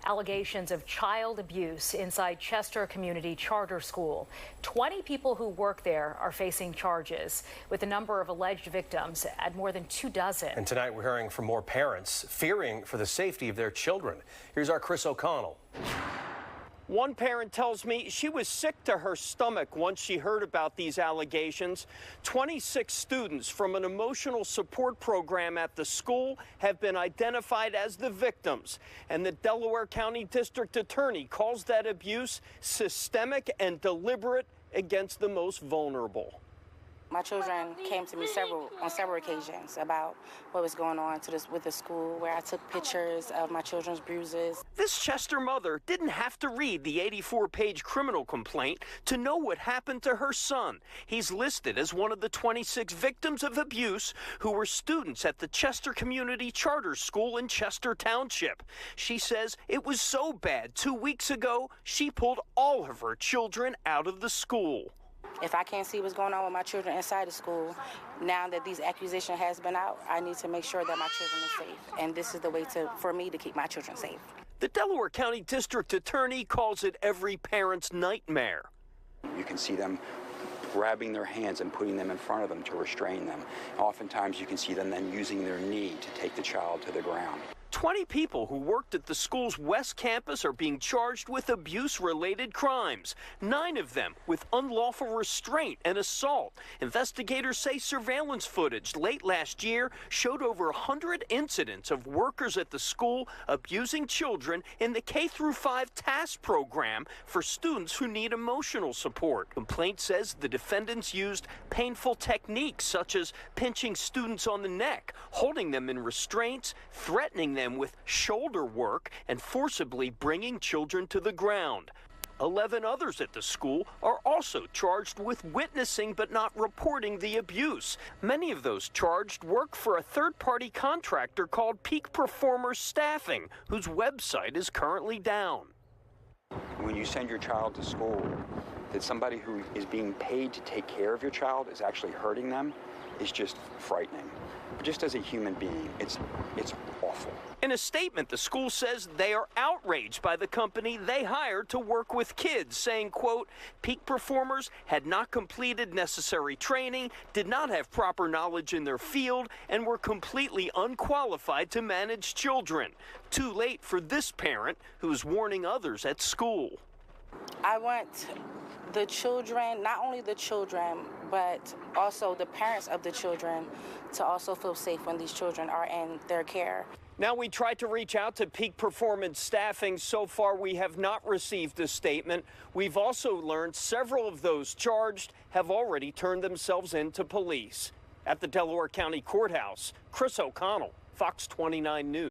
Allegations of child abuse inside Chester Community Charter School. 20 people who work there are facing charges, with the number of alleged victims at more than 24. And tonight we're hearing from more parents fearing for the safety of their children. Here's our Chris O'Connell. One parent tells me she was sick to her stomach once she heard about these allegations. 26 students from an emotional support program at the school have been identified as the victims, and the Delaware County District Attorney calls that abuse systemic and deliberate against the most vulnerable. My children came to me on several occasions about what was going on with the school, where I took pictures of my children's bruises. This Chester mother didn't have to read the 84-page criminal complaint to know what happened to her son. He's listed as one of the 26 victims of abuse who were students at the Chester Community Charter School in Chester Township. She says it was so bad 2 weeks ago, she pulled all of her children out of the school. If I can't see what's going on with my children inside the school, now that these accusations has been out, I need to make sure that my children are safe. And this is the way for me to keep my children safe. The Delaware County District Attorney calls it every parent's nightmare. You can see them grabbing their hands and putting them in front of them to restrain them. Oftentimes you can see them then using their knee to take the child to the ground. 20 people who worked at the school's West Campus are being charged with abuse-related crimes, 9 of them with unlawful restraint and assault. Investigators say surveillance footage late last year showed over 100 incidents of workers at the school abusing children in the K-5 TASK program for students who need emotional support. Complaint says the defendants used painful techniques such as pinching students on the neck, holding them in restraints, threatening them with shoulder work, and forcibly bringing children to the ground. 11 others at the school are also charged with witnessing but not reporting the abuse. Many of those charged work for a third-party contractor called Peak Performers Staffing, whose website is currently down. When you send your child to school, that somebody who is being paid to take care of your child is actually hurting them is just frightening. Just as a human being, it's awful. In a statement, the school says they are outraged by the company they hired to work with kids, saying, quote, Peak Performers had not completed necessary training, did not have proper knowledge in their field, and were completely unqualified to manage children. Too late for this parent who is warning others at school. I want the children, not only the children, but also the parents of the children to also feel safe when these children are in their care. Now, we tried to reach out to Peak Performance Staffing. So far, we have not received a statement. We've also learned several of those charged have already turned themselves in to police. At the Delaware County Courthouse, Chris O'Connell, Fox 29 News.